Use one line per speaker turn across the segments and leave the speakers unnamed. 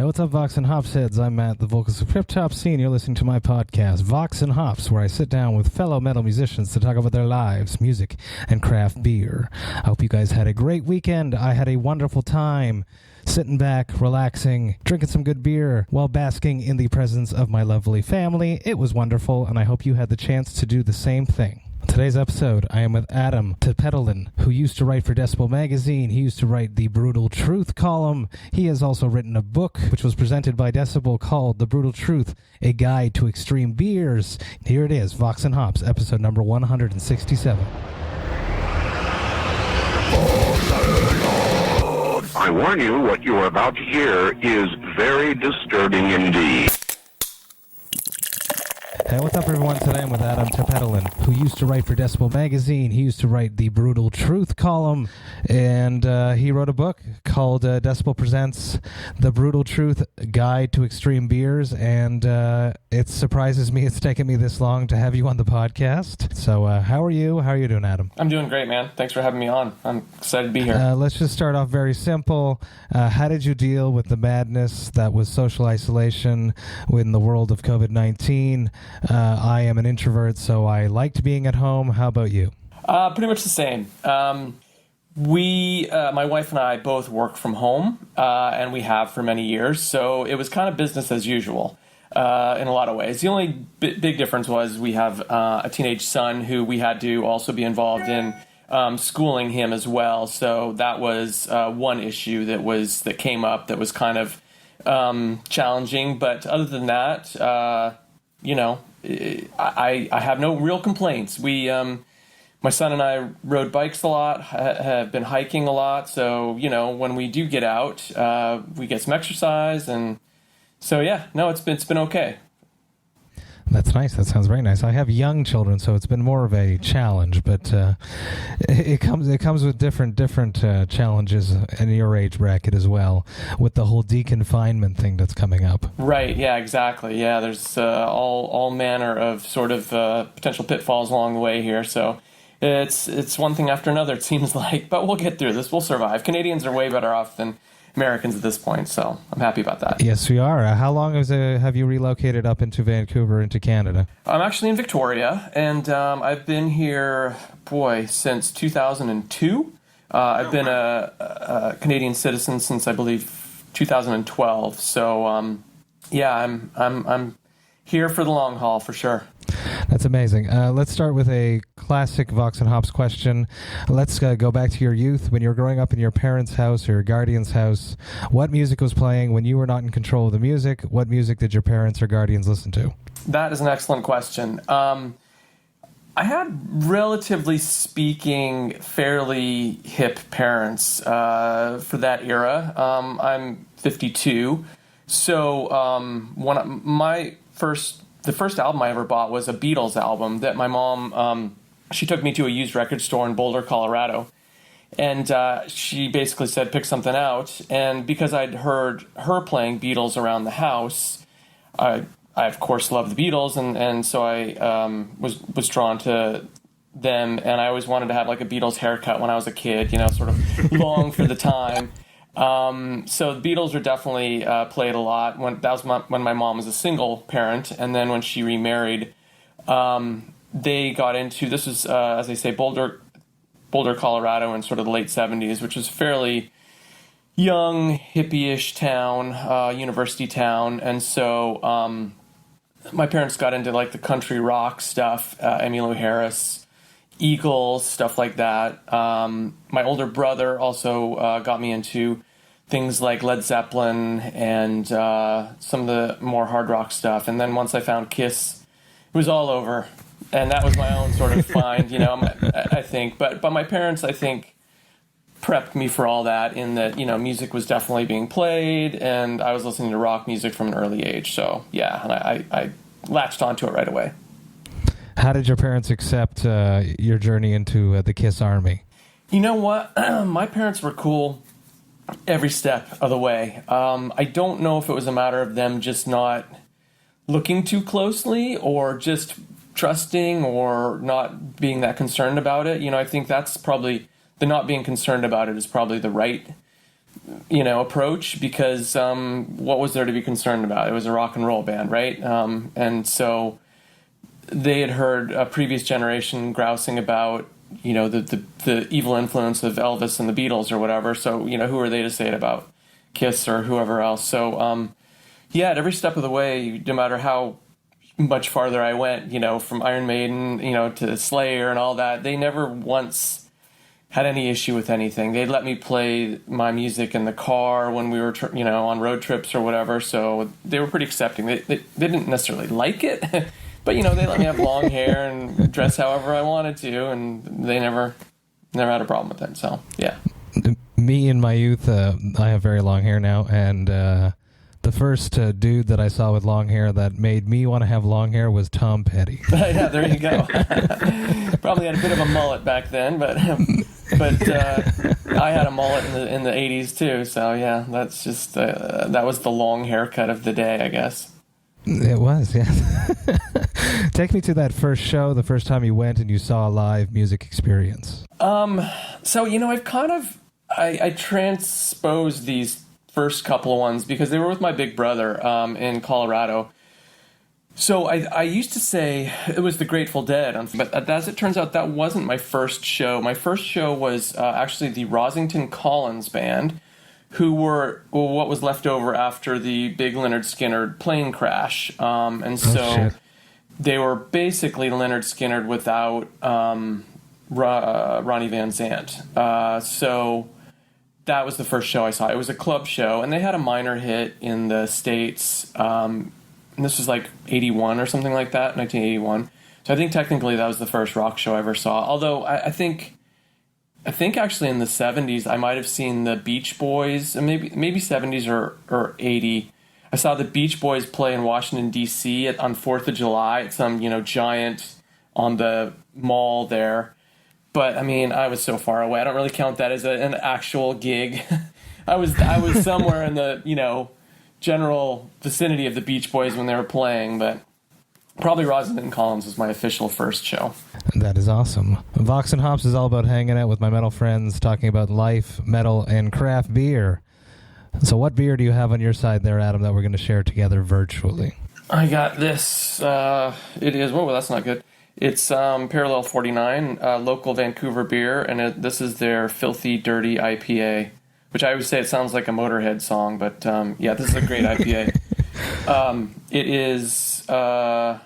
Hey, what's up, Vox and Hops heads? I'm Matt, the vocalist of Cryptop Scene. You're listening to my podcast, Vox and Hops, where I sit down with fellow metal musicians to talk about their lives, music, and craft beer. I hope you guys had a great weekend. I had a wonderful time sitting back, relaxing, drinking some good beer while basking in the presence of my lovely family. It was wonderful, and I hope you had the chance to do the same thing. Today's episode, I am with Adem Tepedelen, who used to write for Decibel Magazine. He used to write the Brewtal Truth column. He has also written a book, which was presented by Decibel, called The Brewtal Truth, A Guide to Extreme Beers. Here it is, Vox and Hops, episode number 167.
I warn you, what you are about to hear is very disturbing indeed.
Hey, what's up, everyone? Today I'm with Adem Tepedelen, who used to write for Decibel Magazine. He used to write the Brewtal Truth column, and he wrote a book called Decibel Presents The Brewtal Truth Guide to Extreme Beers, and it surprises me it's taken me this long to have you on the podcast. So how are you? How are you doing, Adem?
I'm doing great, man. Thanks for having me on. I'm excited to be here.
Let's just start off very simple. How did you deal with the madness that was social isolation in the world of COVID-19? I am an introvert, so I liked being at home. How about you?
Pretty much the same. My wife and I both work from home, and we have for many years, so it was kind of business as usual in a lot of ways. The only big difference was we have a teenage son who we had to also be involved in schooling him as well, so that was one issue that came up that was kind of challenging, but other than that, I have no real complaints. My son and I rode bikes a lot, have been hiking a lot. So, when we do get out, we get some exercise. And so, it's been okay.
That's nice. That sounds very nice. I have young children, so it's been more of a challenge, but it comes with different challenges in your age bracket as well, with the whole deconfinement thing that's coming up.
Right. Yeah. Exactly. Yeah. There's all manner of sort of potential pitfalls along the way here. So it's one thing after another, it seems like, but we'll get through this. We'll survive. Canadians are way better off than Americans at this point, so I'm happy about that.
Yes, we are. How long have you relocated up into Vancouver, into Canada?
I'm actually in Victoria, and I've been here, since 2002. I've been a Canadian citizen since, I believe, 2012. So, I'm here for the long haul, for sure.
That's amazing. Let's start with a classic Vox and Hops question. Let's go back to your youth. When you were growing up in your parents' house or your guardian's house, what music was playing when you were not in control of the music? What music did your parents or guardians listen to?
That is an excellent question. I had, relatively speaking, fairly hip parents for that era. I'm 52. So the first album I ever bought was a Beatles album that my mom, she took me to a used record store in Boulder, Colorado. And she basically said, pick something out. And because I'd heard her playing Beatles around the house, I of course loved the Beatles. And so I was drawn to them. And I always wanted to have like a Beatles haircut when I was a kid, sort of long for the time. So the Beatles were definitely played a lot. When my mom was a single parent, and then when she remarried, they got into, this was, as they say, Boulder, Colorado in sort of the late 70s, which was fairly young, hippie-ish town, university town. And so my parents got into like the country rock stuff, Emmylou Harris, Eagles, stuff like that. My older brother also got me into things like Led Zeppelin and some of the more hard rock stuff. And then once I found Kiss, it was all over. And that was my own sort of find, I think. But my parents, I think, prepped me for all that in that, music was definitely being played and I was listening to rock music from an early age. So, yeah, and I latched onto it right away.
How did your parents accept your journey into the Kiss Army?
You know what? My parents were cool every step of the way. I don't know if it was a matter of them just not looking too closely or just trusting or not being that concerned about it. I think that's probably, the not being concerned about it is probably the right approach because what was there to be concerned about? It was a rock and roll band, right? And so they had heard a previous generation grousing about, the evil influence of Elvis and the Beatles or whatever. So, who are they to say it about Kiss or whoever else? So, at every step of the way, no matter how much farther I went, from Iron Maiden, to Slayer and all that, they never once had any issue with anything. They'd let me play my music in the car when we were, on road trips or whatever. So they were pretty accepting. They didn't necessarily like it, but they let me have long hair and dress however I wanted to, and they never had a problem with it. So yeah.
Me in my youth, I have very long hair now, and the first dude that I saw with long hair that made me want to have long hair was Tom Petty.
Yeah, there you go. Probably had a bit of a mullet back then, but I had a mullet in the 80s too. So yeah, that's just that was the long haircut of the day, I guess.
It was, yeah. Take me to that first show, the first time you went and you saw a live music experience.
So I transposed these first couple of ones because they were with my big brother in Colorado. So I used to say it was the Grateful Dead, but as it turns out, that wasn't my first show. My first show was actually the Rosington Collins Band, who were what was left over after the big Lynyrd Skynyrd plane crash. They were basically Lynyrd Skynyrd without Ronnie Van Zant. So that was the first show I saw. It was a club show, and they had a minor hit in the States. And this was like 81 or something like that, 1981. So I think technically that was the first rock show I ever saw. Although I think actually in the 70s I might have seen the Beach Boys, maybe 70s or 80. I saw the Beach Boys play in Washington, D.C. on 4th of July at some, giant on the mall there. But, I was so far away. I don't really count that as an actual gig. I was somewhere in the, general vicinity of the Beach Boys when they were playing, but probably Rosington Collins was my official first show.
That is awesome. Vox and Hops is all about hanging out with my metal friends, talking about life, metal, and craft beer. So what beer do you have on your side there, Adam, that we're going to share together virtually?
I got this. It is, that's not good. It's Parallel 49, local Vancouver beer, and this is their Filthy Dirty IPA, which I always say it sounds like a Motorhead song, but this is a great IPA. It is the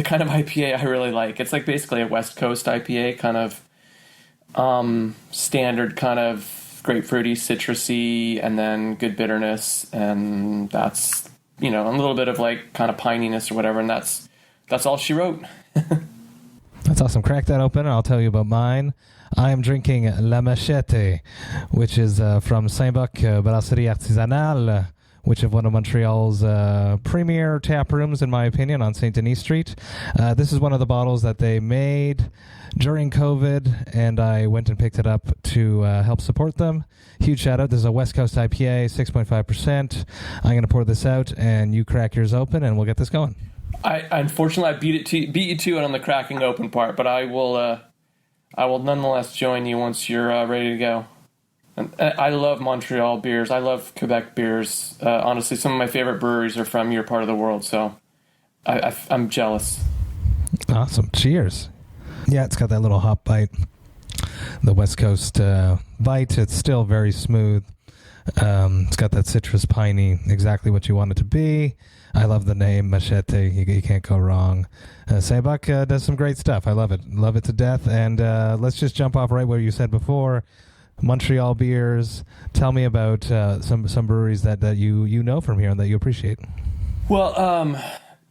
kind of IPA I really like. It's like basically a West Coast IPA, kind of standard kind of grapefruity, citrusy, and then good bitterness, and that's, a little bit of like kind of pininess or whatever, and that's all she wrote.
That's awesome. Crack that open, and I'll tell you about mine. I am drinking La Machette, which is from Saint-Bock Brasserie Artisanale, which is one of Montreal's premier tap rooms, in my opinion, on St. Denis Street. This is one of the bottles that they made during COVID, and I went and picked it up to help support them. Huge shout out. This is a West Coast IPA, 6.5%. I'm going to pour this out, and you crack yours open, and we'll get this going.
Unfortunately, I beat you to it on the cracking open part, but I will nonetheless join you once you're ready to go. And I love Montreal beers. I love Quebec beers. Honestly, some of my favorite breweries are from your part of the world, so I'm jealous.
Awesome. Cheers. Yeah, it's got that little hop bite. The West Coast bite. It's still very smooth. It's got that citrus piney, exactly what you want it to be. I love the name Machette. You can't go wrong. Saint-Bock does some great stuff. I love it. Love it to death. And let's just jump off right where you said before. Montreal Beers. Tell me about some breweries that you know from here and that you appreciate.
Well,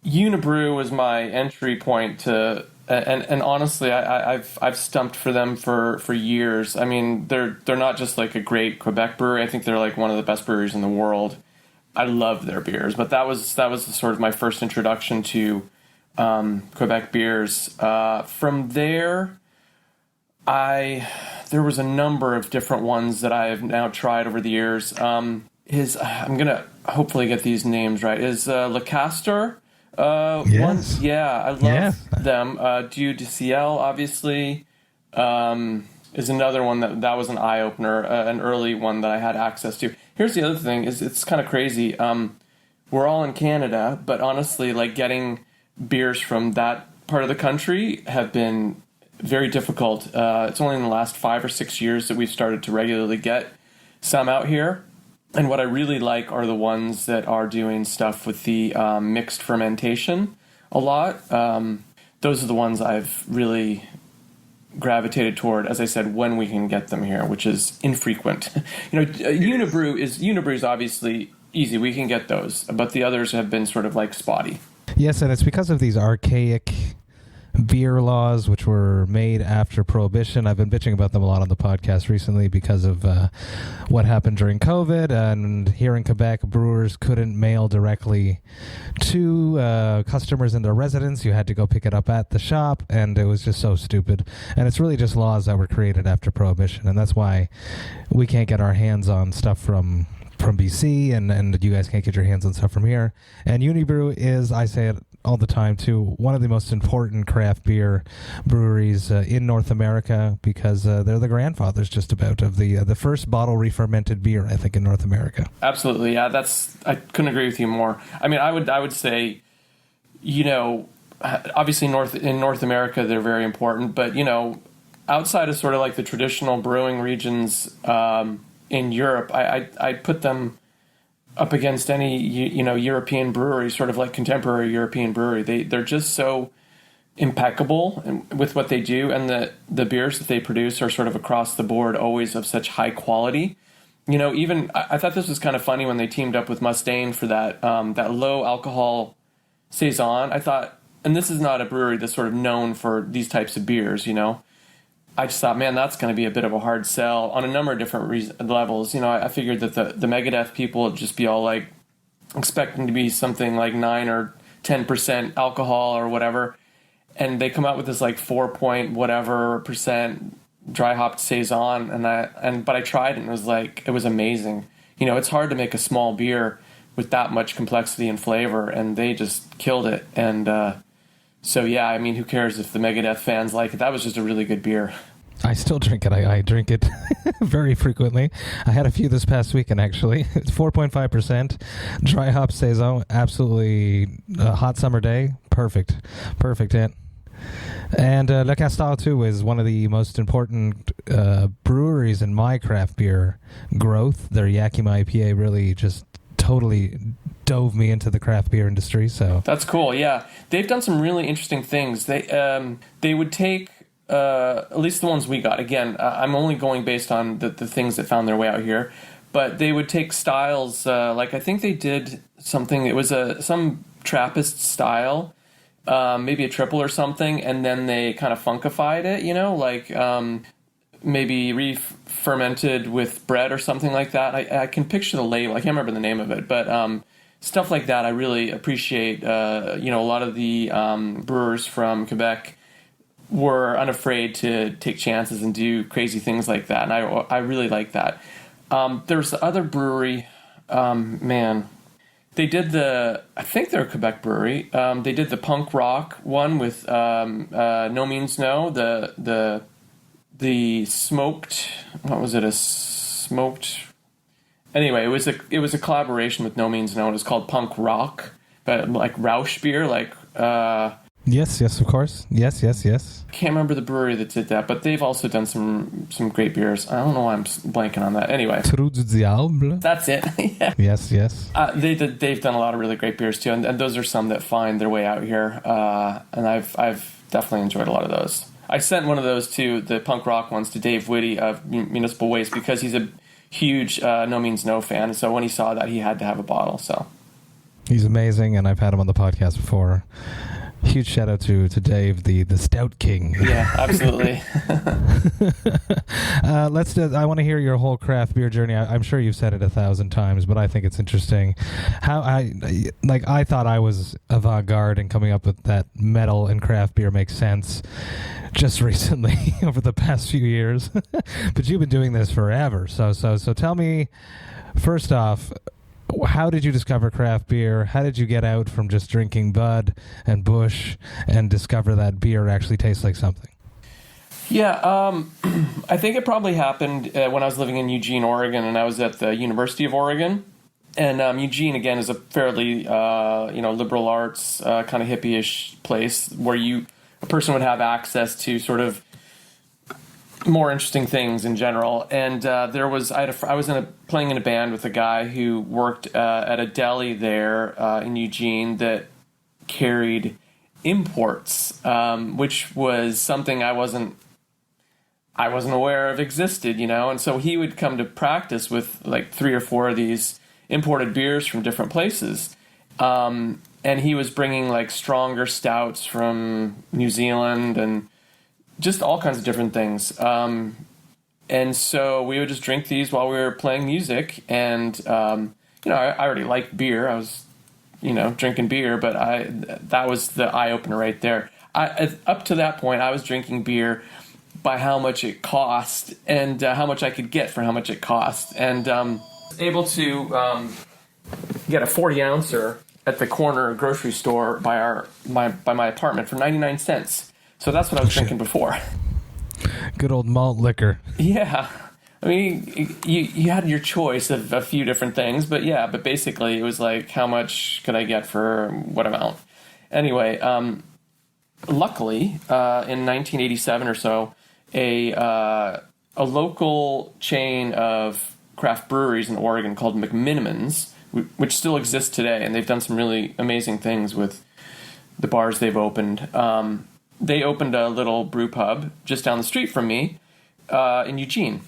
Unibrew was my entry point to, and honestly, I've stumped for them for years. I mean, they're not just like a great Quebec brewery. I think they're like one of the best breweries in the world. I love their beers, but that was sort of my first introduction to Quebec beers. From there, there was a number of different ones that I have now tried over the years. I'm gonna hopefully get these names right. Is Le Castor?
Yes.
One? Yeah, I love them. Dieu du Ciel, obviously. is another one that was an eye opener, an early one that I had access to. Here's the other thing: is it's kind of crazy. We're all in Canada, but honestly, like getting beers from that part of the country have been very difficult. It's only in the last 5 or 6 years that we've started to regularly get some out here. And what I really like are the ones that are doing stuff with the mixed fermentation a lot. Those are the ones I've really gravitated toward, as I said, when we can get them here, which is infrequent. Unibrew is obviously easy. We can get those, but the others have been sort of like spotty.
Yes, and it's because of these archaic beer laws which were made after Prohibition. I've been bitching about them a lot on the podcast recently because of what happened during COVID, and here in Quebec, brewers couldn't mail directly to customers in their residence. You had to go pick it up at the shop, and it was just so stupid. And it's really just laws that were created after Prohibition, and that's why we can't get our hands on stuff from BC, and you guys can't get your hands on stuff from here. And Unibrew is, I say it all the time too, one of the most important craft beer breweries in North America, because they're the grandfathers just about of the first bottle re-fermented beer, I think, in North America.
Absolutely, yeah. I couldn't agree with you more. I mean, I would say, obviously in North America they're very important, but outside of sort of like the traditional brewing regions in Europe, I'd put them up against any European brewery, sort of like contemporary European brewery. They're just so impeccable with what they do, and the beers that they produce are sort of across the board always of such high quality. Even I thought this was kind of funny when they teamed up with Mustaine for that low alcohol saison. I thought, and this is not a brewery that's sort of known for these types of beers, I just thought, man, that's going to be a bit of a hard sell on a number of different levels. I figured that the Megadeth people would just be all like expecting to be something like 9 or 10% alcohol or whatever, and they come out with this like 4 point whatever percent dry hopped saison, but I tried it and it was amazing. It's hard to make a small beer with that much complexity and flavor, and they just killed it. And so yeah, I mean, who cares if the Megadeth fans like it? That was just a really good beer.
I still drink it. I drink it very frequently. I had a few this past weekend, actually. It's 4.5% dry hop saison. Absolutely hot summer day. Perfect hit. And Le Castor, too, is one of the most important breweries in my craft beer growth. Their Yakima IPA really just totally dove me into the craft beer industry. So
that's cool. Yeah, they've done some really interesting things. They would take at least the ones we got. Again, I'm only going based on the things that found their way out here, but they would take styles. Like I think they did something. It was some Trappist style, maybe a triple or something, and then they kind of funkified it. Maybe re-fermented with bread or something like that. I can picture the label. I can't remember the name of it, but stuff like that I really appreciate. A lot of the brewers from Quebec were unafraid to take chances and do crazy things like that, and I really like that. There's the other brewery, they did I think they're a Quebec brewery. They did the punk rock one with No Means No, the smoked, what was it, a smoked, anyway, it was a collaboration with No Means No. It was called Punk Rock, but like Rausch beer, like
Yes, of course. Yes.
Can't remember the brewery that did that, but they've also done some great beers. I don't know why I'm blanking on that. Anyway,
Trou du Diable.
That's it. Yeah.
Yes.
They've done a lot of really great beers too, and those are some that find their way out here. And I've definitely enjoyed a lot of those. I sent one of those the punk rock ones to Dave Whitty of Municipal Waste because he's a huge No Means No fan. So when he saw that, he had to have a bottle. So
he's amazing, and I've had him on the podcast before. Huge shout out to Dave, the Stout King.
Yeah, absolutely.
I want to hear your whole craft beer journey. I'm sure you've said it 1,000 times, but I think it's interesting. How I thought I was avant-garde, and coming up with that metal and craft beer makes sense just recently over the past few years. But you've been doing this forever. So tell me, first off, how did you discover craft beer? How did you get out from just drinking Bud and Busch and discover that beer actually tastes like something?
Yeah, I think it probably happened when I was living in Eugene, Oregon, and I was at the University of Oregon. And Eugene, again, is a fairly, liberal arts, kind of hippie-ish place where a person would have access to sort of more interesting things in general. And I was playing in a band with a guy who worked at a deli there in Eugene that carried imports, which was something I wasn't aware of existed, and so he would come to practice with like 3 or 4 of these imported beers from different places, and he was bringing like stronger stouts from New Zealand and just all kinds of different things, and so we would just drink these while we were playing music, and I already liked beer. I was drinking beer, but that was the eye-opener right there. Up to that point, I was drinking beer by how much it cost and how much I could get for how much it cost. And able to get a 40-ouncer at the corner grocery store by my apartment for 99 cents. So that's what I was drinking before.
Good old malt liquor.
Yeah. I mean, you had your choice of a few different things, but basically it was like, how much could I get for what amount? Anyway, luckily, in 1987 or so, a local chain of craft breweries in Oregon called McMinimans, which still exists today, and they've done some really amazing things with the bars they've opened. They opened a little brew pub just down the street from me in Eugene.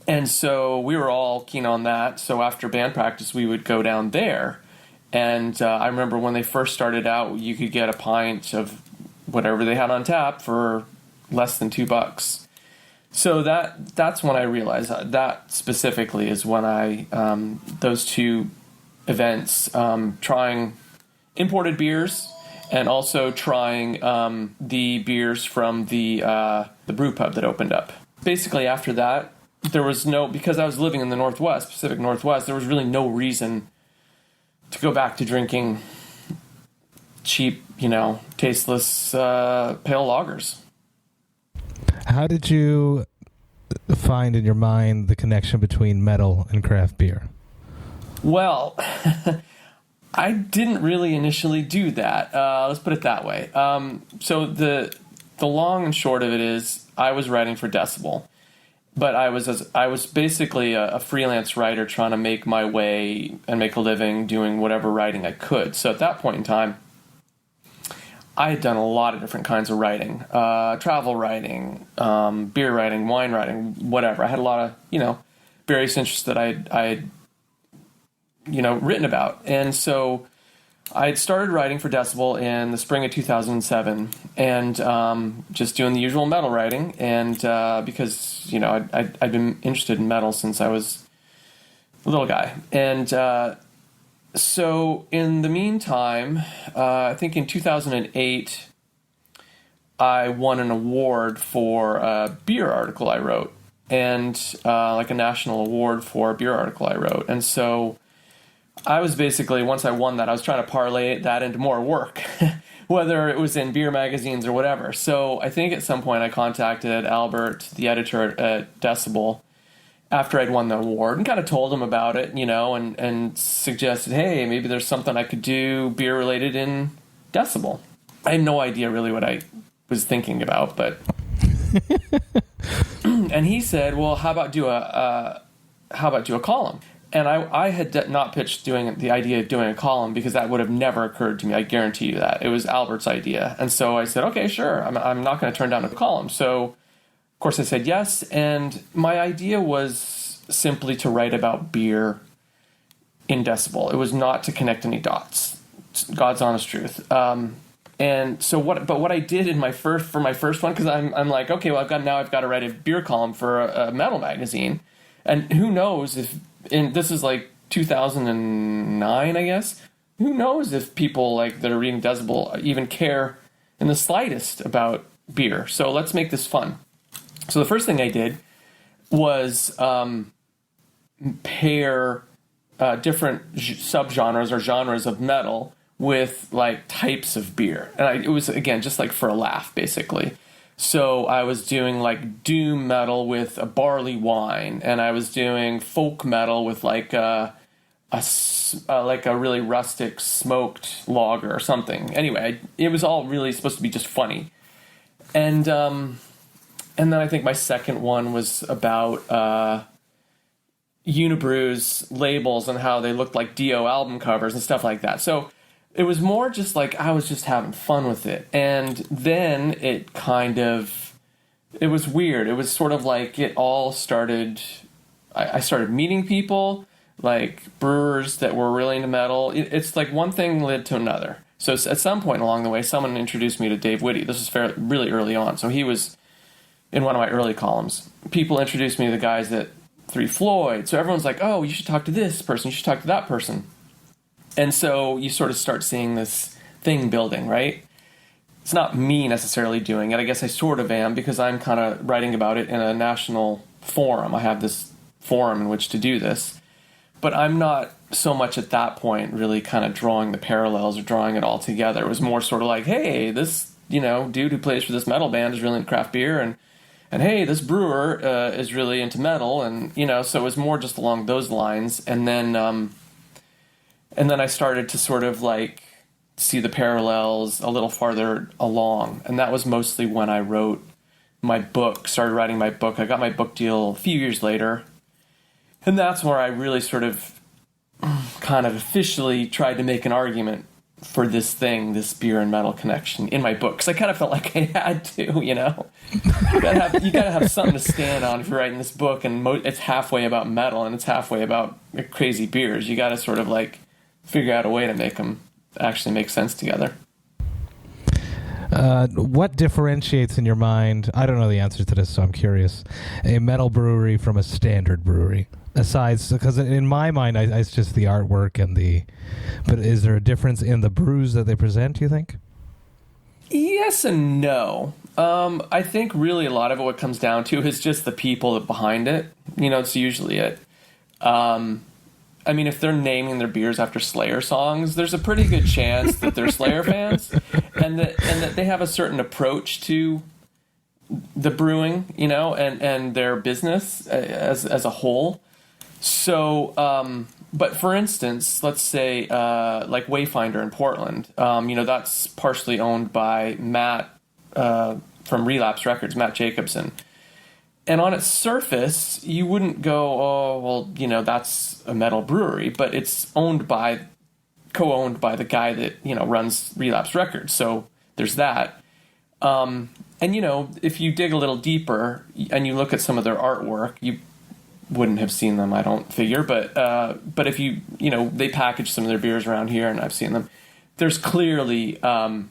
And so we were all keen on that. So after band practice, we would go down there. And I remember when they first started out, you could get a pint of whatever they had on tap for less than $2. So that's when I realized that specifically is when I those two events, trying imported beers and also trying the beers from the brew pub that opened up. Basically after that, there was because I was living in the Northwest, Pacific Northwest, there was really no reason to go back to drinking cheap, tasteless pale lagers.
How did you find in your mind the connection between metal and craft beer?
Well, I didn't really initially do that. Let's put it that way. So the long and short of it is I was writing for Decibel. But I was basically a freelance writer trying to make my way and make a living doing whatever writing I could. So at that point in time, I had done a lot of different kinds of writing, travel writing, beer writing, wine writing, whatever. I had a lot of, various interests that I had written about. And so I had started writing for Decibel in the spring of 2007 and just doing the usual metal writing. And because, I'd been interested in metal since I was a little guy. And so in the meantime, I think in 2008, I won an award for a beer article I wrote, and like a national award for a beer article I wrote. And so I was basically, once I won that, I was trying to parlay that into more work, whether it was in beer magazines or whatever. So I think at some point I contacted Albert, the editor at Decibel, after I'd won the award, and kind of told him about it, and suggested, hey, maybe there's something I could do beer-related in Decibel. I had no idea really what I was thinking about, but... And he said, well, how about do a column? And I had not pitched doing the idea of doing a column because that would have never occurred to me. I guarantee you that. It was Albert's idea. And so I said, okay, sure. I'm not going to turn down a column. So, of course, I said yes. And my idea was simply to write about beer in Decibel. It was not to connect any dots. God's honest truth. And so what I did in my first one, because I'm like, okay, well, I've got to write a beer column for a metal magazine. And who knows if, and this is like 2009, I guess. Who knows if people that are reading Decibel even care in the slightest about beer. So let's make this fun. So the first thing I did was pair different subgenres or genres of metal with types of beer. And it was, again, just for a laugh, basically. So I was doing like doom metal with a barley wine, and I was doing folk metal with like a really rustic smoked lager or something. Anyway, it was all really supposed to be just funny. And then I think my second one was about Unibrew's labels and how they looked like Dio album covers and stuff like that. So it was more just like I was just having fun with it. And then it was weird. It was sort of like it all started, I started meeting people, like brewers that were really into metal. It's like one thing led to another. So at some point along the way, someone introduced me to Dave Whitty. This was really early on. So he was in one of my early columns. People introduced me to the guys at 3 Floyd. So everyone's like, oh, you should talk to this person. You should talk to that person. And so you sort of start seeing this thing building, right? It's not me necessarily doing it. I guess I sort of am because I'm kind of writing about it in a national forum. I have this forum in which to do this. But I'm not so much at that point really kind of drawing the parallels or drawing it all together. It was more sort of like, hey, this, dude who plays for this metal band is really into craft beer, and hey, this brewer is really into metal, and so it was more just along those lines. And then I started to sort of like see the parallels a little farther along, and that was mostly when I started writing my book. I got my book deal a few years later. And that's where I really sort of kind of officially tried to make an argument for this beer and metal connection in my book. Because I kind of felt like I had to, You gotta have something to stand on if you're writing this book, and it's halfway about metal and it's halfway about crazy beers. You gotta sort of like figure out a way to make them actually make sense together.
What differentiates in your mind, I don't know the answer to this, so I'm curious, a metal brewery from a standard brewery? Because in my mind, it's just the artwork but is there a difference in the brews that they present, do you think?
Yes and no. I think really a lot of it, what comes down to is just the people behind it. It's usually it. If they're naming their beers after Slayer songs, there's a pretty good chance that they're Slayer fans, and that they have a certain approach to the brewing, and their business as a whole. So, but for instance, let's say like Wayfinder in Portland, that's partially owned by Matt from Relapse Records, Matt Jacobson. And on its surface, you wouldn't go, oh, well, that's a metal brewery, but it's co-owned by the guy that, runs Relapse Records. So there's that. And, if you dig a little deeper and you look at some of their artwork, you wouldn't have seen them, I don't figure. But if you they package some of their beers around here and I've seen them, there's clearly a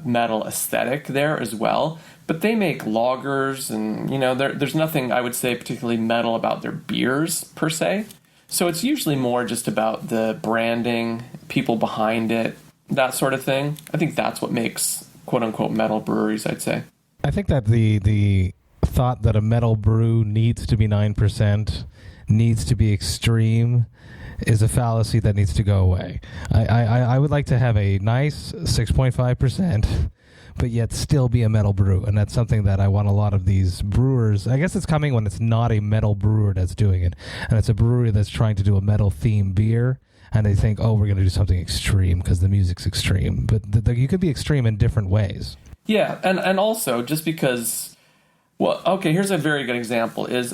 metal aesthetic there as well. But they make lagers, and there's nothing I would say particularly metal about their beers per se. So it's usually more just about the branding, people behind it, that sort of thing. I think that's what makes quote unquote metal breweries, I'd say. I
think that the thought that a metal brew needs to be 9%, needs to be extreme, is a fallacy that needs to go away. I would like to have a nice 6.5%. But yet still be a metal brew. And that's something that I want a lot of these brewers. I guess it's coming when it's not a metal brewer that's doing it. And it's a brewery that's trying to do a metal themed beer. And they think, oh, we're going to do something extreme because the music's extreme. But you could be extreme in different ways. Yeah. And also, just because, well, okay, here's a very good example is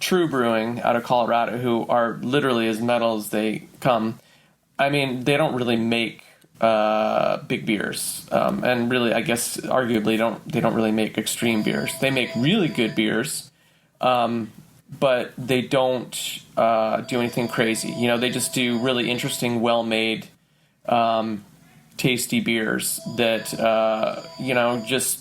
True Brewing out of Colorado, who are literally as metal as they come. They don't really make big beers, and really, I guess, arguably, they don't really make extreme beers. They make really good beers, but they don't do anything crazy. They just do really interesting, well-made, tasty beers that just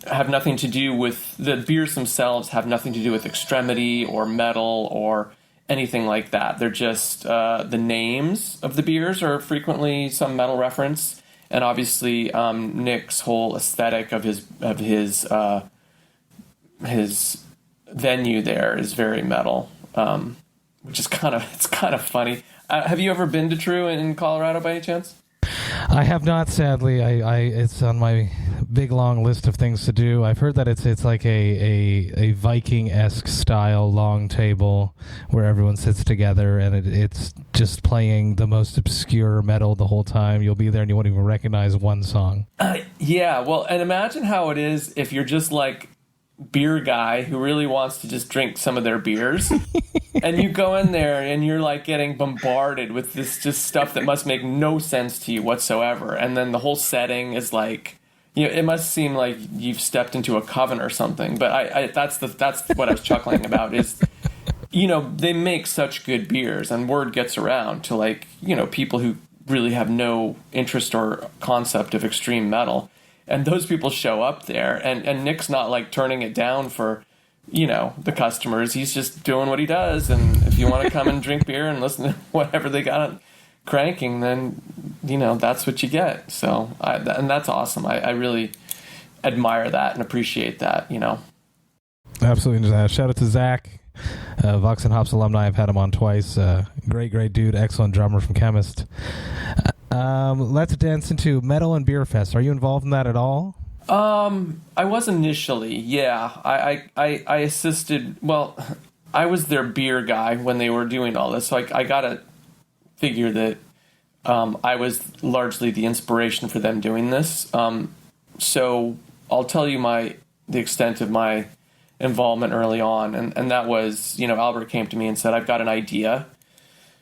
have nothing to do with the beers themselves. Have nothing to do with extremity or metal or anything like that. They're just the names of the beers are frequently some metal reference, and obviously Nick's whole aesthetic of his venue there is very metal, which is kind of funny. Have you ever been to True in Colorado by any chance? I have not, sadly. I it's on my big long list of things to do. I've heard that it's like a Viking-esque style long table where everyone sits together and it's just playing the most obscure metal the whole time. You'll be there and you won't even recognize one song.
Yeah, well, and imagine how it is if you're just like beer guy who really wants to just drink some of their beers and you go in there and you're like getting bombarded with this just stuff that must make no sense to you whatsoever, and then the whole setting is like, it must seem like you've stepped into a coven or something. But I that's what I was chuckling about is, they make such good beers and word gets around to like, people who really have no interest or concept of extreme metal. And those people show up there, and Nick's not like turning it down for, the customers. He's just doing what he does. And if you want to come and drink beer and listen to whatever they got cranking, then, that's what you get. So, and that's awesome. I really admire that and appreciate that,
Absolutely. Shout out to Zach, Vox&Hops alumni. I've had him on twice. Great dude. Excellent drummer from Chemist. Let's dance into Metal and Beer Fest. Are you involved in that at all?
I was initially, yeah. I assisted, well, I was their beer guy when they were doing all this, so I gotta figure that I was largely the inspiration for them doing this. So I'll tell you the extent of my involvement early on, and that was, Albert came to me and said, I've got an idea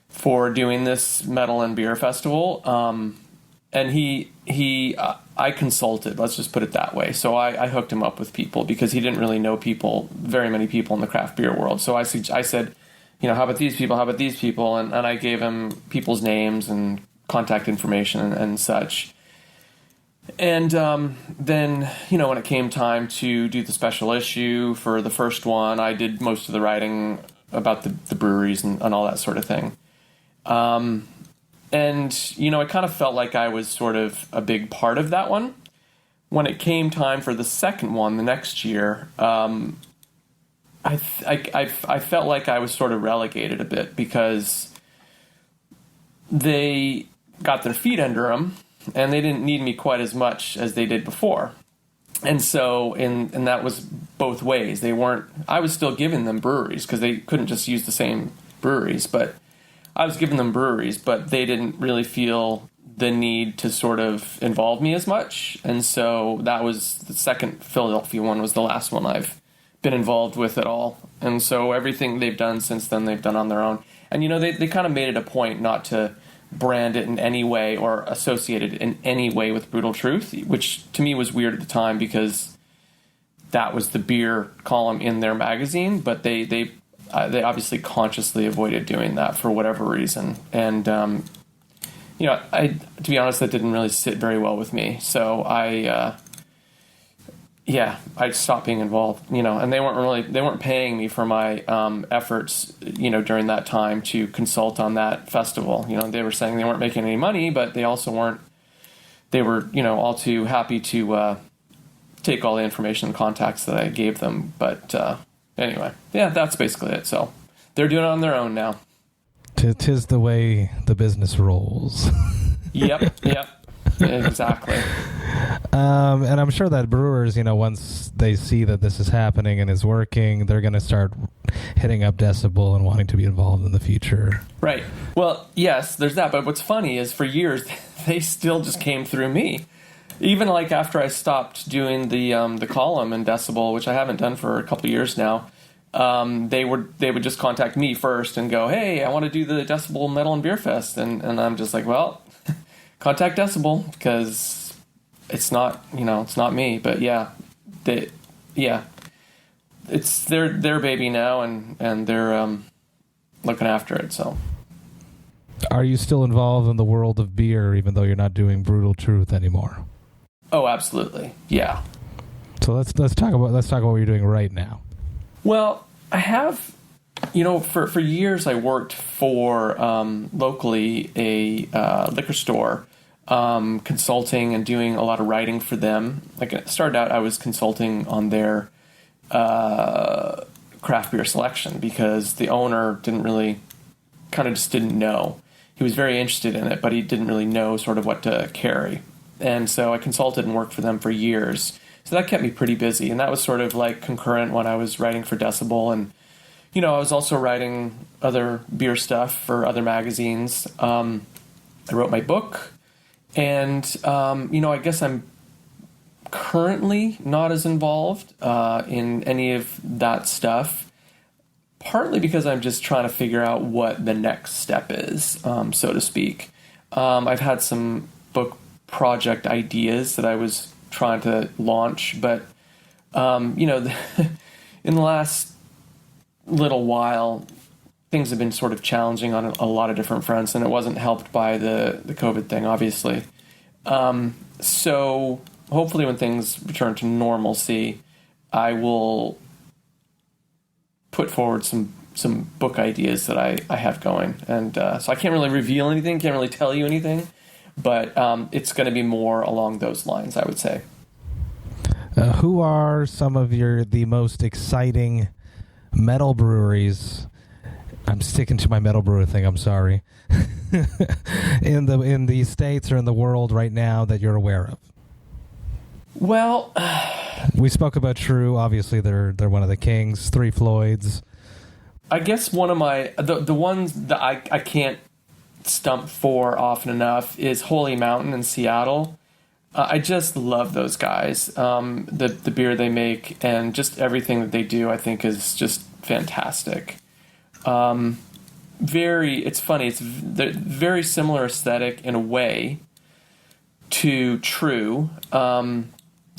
for doing this metal and beer festival, and I consulted. Let's just put it that way. So I hooked him up with people because he didn't really know very many people in the craft beer world. So I said, how about these people? How about these people? And I gave him people's names and contact information and such. And then, when it came time to do the special issue for the first one, I did most of the writing about the breweries and all that sort of thing. And, I kind of felt like I was sort of a big part of that one. When it came time for the second one, the next year, I felt like I was sort of relegated a bit because they got their feet under them and they didn't need me quite as much as they did before. And so, and that was both ways. I was still giving them breweries because they couldn't just use the same breweries, but I was giving them breweries, but they didn't really feel the need to sort of involve me as much. And so that was the second Philadelphia one, was the last one I've been involved with at all. And so everything they've done since then, they've done on their own. And, they kind of made it a point not to brand it in any way or associate it in any way with Brewtal Truth, which to me was weird at the time because that was the beer column in their magazine, but they obviously consciously avoided doing that for whatever reason. And, to be honest, that didn't really sit very well with me. So I stopped being involved, and they weren't paying me for my efforts, during that time to consult on that festival. They were saying they weren't making any money, but they also weren't, they were, all too happy to take all the information and contacts that I gave them. But, anyway, yeah, that's basically it. So they're doing it on their own now.
Tis the way the business rolls.
Yep, exactly.
And I'm sure that brewers, once they see that this is happening and is working, they're going to start hitting up Decibel and wanting to be involved in the future.
Right. Well, yes, there's that. But what's funny is for years, they still just came through me. Even like after I stopped doing the column in Decibel, which I haven't done for a couple of years now, they would just contact me first and go, "Hey, I want to do the Decibel Metal and Beer Fest," and I'm just like, well, contact Decibel because it's not me. But it's their baby now, and they're looking after it. So,
are you still involved in the world of beer, even though you're not doing Brewtal Truth anymore?
Oh, absolutely, yeah.
So let's talk about what you're doing right now.
Well, I have, for years I worked for locally a liquor store, consulting and doing a lot of writing for them. Like it started out, I was consulting on their craft beer selection because the owner just didn't know. he was very interested in it, but he didn't really know sort of what to carry. And so I consulted and worked for them for years. So that kept me pretty busy. And that was sort of like concurrent when I was writing for Decibel. And, you know, I was also writing other beer stuff for other magazines. I wrote my book. And, you know, I guess I'm currently not as involved in any of that stuff, partly because I'm just trying to figure out what the next step is, so to speak. I've had some book project ideas that I was trying to launch, but, you know, in the last little while, things have been sort of challenging on a lot of different fronts, and it wasn't helped by the COVID thing, obviously. So hopefully when things return to normalcy, I will put forward some book ideas that I have going. And so I can't really reveal anything, can't really tell you anything, but it's going to be more along those lines, I would say.
Who are some of the most exciting metal breweries? I'm sticking to my metal brewer thing, I'm sorry. in the States or in the world right now that you're aware of?
Well,
we spoke about True. Obviously, they're one of the kings. Three Floyds.
I guess one of the ones that I can't stump for often enough is Holy Mountain in Seattle. I just love those guys. The beer they make and just everything that they do, I think, is just fantastic. It's funny. It's very similar aesthetic in a way to True.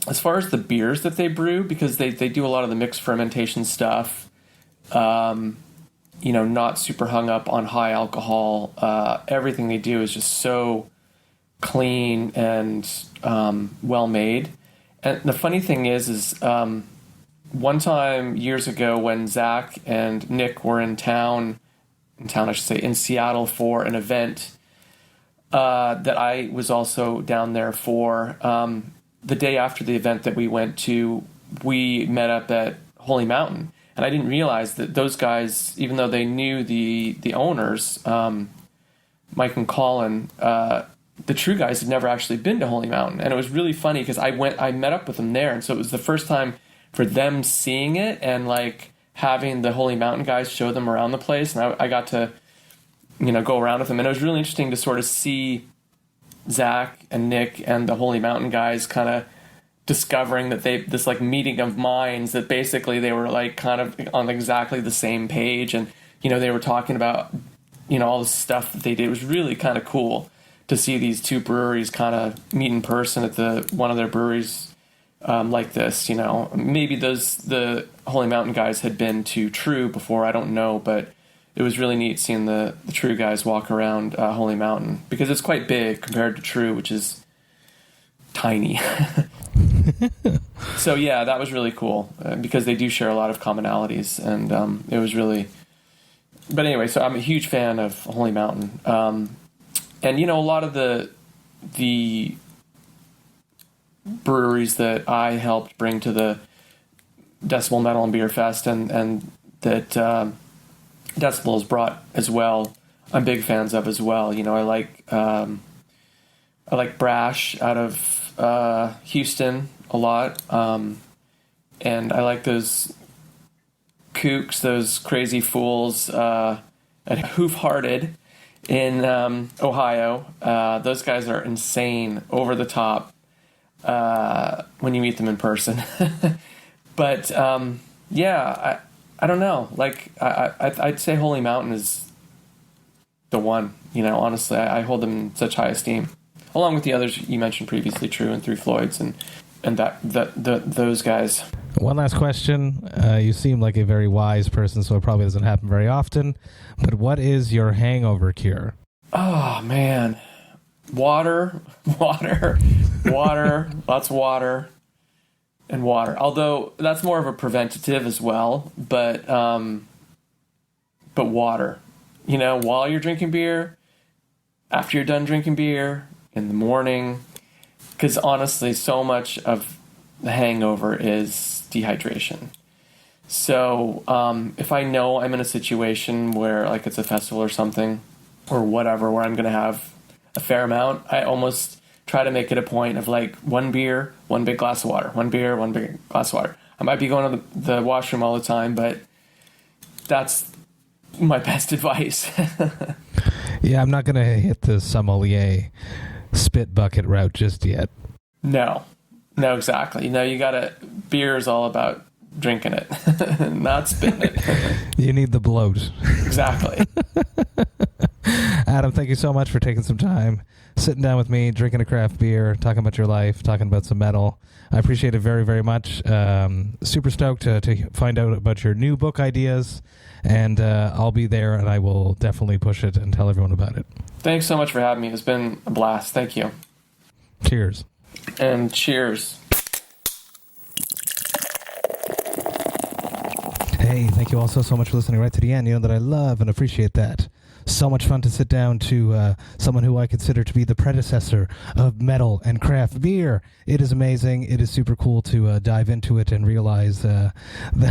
As far as the beers that they brew, because they do a lot of the mixed fermentation stuff, you know, not super hung up on high alcohol. Everything they do is just so clean and well made. And the funny thing is one time years ago when Zach and Nick were in Seattle for an event that I was also down there for. The day after the event that we went to, we met up at Holy Mountain. And I didn't realize that those guys, even though they knew the owners, Mike and Colin, the True guys had never actually been to Holy Mountain. And it was really funny because I met up with them there. And so it was the first time for them seeing it and like having the Holy Mountain guys show them around the place. And I got to, you know, go around with them. And it was really interesting to sort of see Zach and Nick and the Holy Mountain guys kind of discovering that this like meeting of minds, that basically they were like kind of on exactly the same page. And, you know, they were talking about, you know, all the stuff that they did. It was really kind of cool to see these two breweries kind of meet in person at one of their breweries like this. You know, maybe the Holy Mountain guys had been to True before, I don't know, but it was really neat seeing the True guys walk around Holy Mountain, because it's quite big compared to True, which is tiny. So yeah, that was really cool because they do share a lot of commonalities, and it was really. But anyway, so I'm a huge fan of Holy Mountain, and you know, a lot of the breweries that I helped bring to the Decibel Metal and Beer Fest, and that Decibel has brought as well, I'm big fans of as well. You know, I like Brash out of Houston a lot, and I like those kooks, those crazy fools at Hoof Hearted in Ohio. Those guys are insane, over the top when you meet them in person. But yeah, I don't know. Like I'd say Holy Mountain is the one. You know, honestly, I hold them in such high esteem, along with the others you mentioned previously, True and Three Floyds, and those guys.
One last question. You seem like a very wise person, so it probably doesn't happen very often. But what is your hangover cure?
Oh man, water, lots of water. And water, although that's more of a preventative as well, but water, you know, while you're drinking beer, after you're done drinking beer, in the morning, because honestly, so much of the hangover is dehydration. So if I know I'm in a situation where, like, it's a festival or something, or whatever, where I'm going to have a fair amount, I almost try to make it a point of like one beer, one big glass of water, one beer, one big glass of water. I might be going to the washroom all the time, but that's my best advice.
Yeah, I'm not going to hit the sommelier spit bucket route just yet.
No, exactly. No, you gotta, beer is all about drinking it, not spitting it.
You need the bloat.
Exactly.
Adam, thank you so much for taking some time, sitting down with me, drinking a craft beer, talking about your life, talking about some metal. I appreciate it very, very much. Super stoked to find out about your new book ideas, and I'll be there, and I will definitely push it and tell everyone about it. Thanks
so much for having me. It's been a blast. Thank you.
Cheers.
And cheers.
Hey, thank you all so much for listening right to the end. You know that I love and appreciate that. So much fun to sit down to someone who I consider to be the predecessor of metal and craft beer. It is amazing. It is super cool to dive into it and realize that,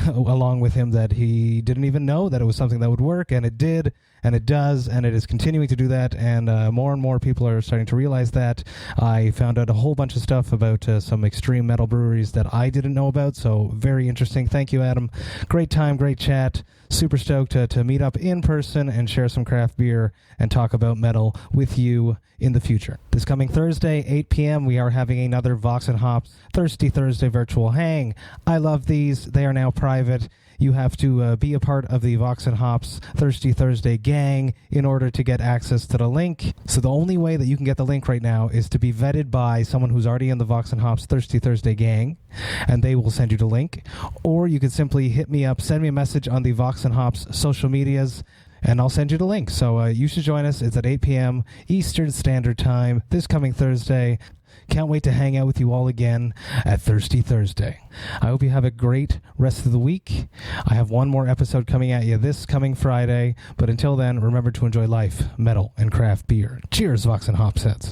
along with him, that he didn't even know that it was something that would work, and it did, and it does, and it is continuing to do that, and more and more people are starting to realize that. I found out a whole bunch of stuff about some extreme metal breweries that I didn't know about, so very interesting. Thank you, Adam. Great time, great chat. Super stoked to meet up in person and share some craft beer and talk about metal with you in the future. This coming Thursday, 8 p.m., we are having another Vox and Hops Thirsty Thursday virtual hang. I love these. They are now private. You have to be a part of the Vox and Hops Thirsty Thursday gang in order to get access to the link. So the only way that you can get the link right now is to be vetted by someone who's already in the Vox and Hops Thirsty Thursday gang, and they will send you the link. Or you can simply hit me up, send me a message on the Vox and Hops social medias, and I'll send you the link. So you should join us. It's at 8 p.m. Eastern Standard Time this coming Thursday. Can't wait to hang out with you all again at Thirsty Thursday. I hope you have a great rest of the week. I have one more episode coming at you this coming Friday, but until then, remember to enjoy life, metal, and craft beer. Cheers, Vox and Hops heads.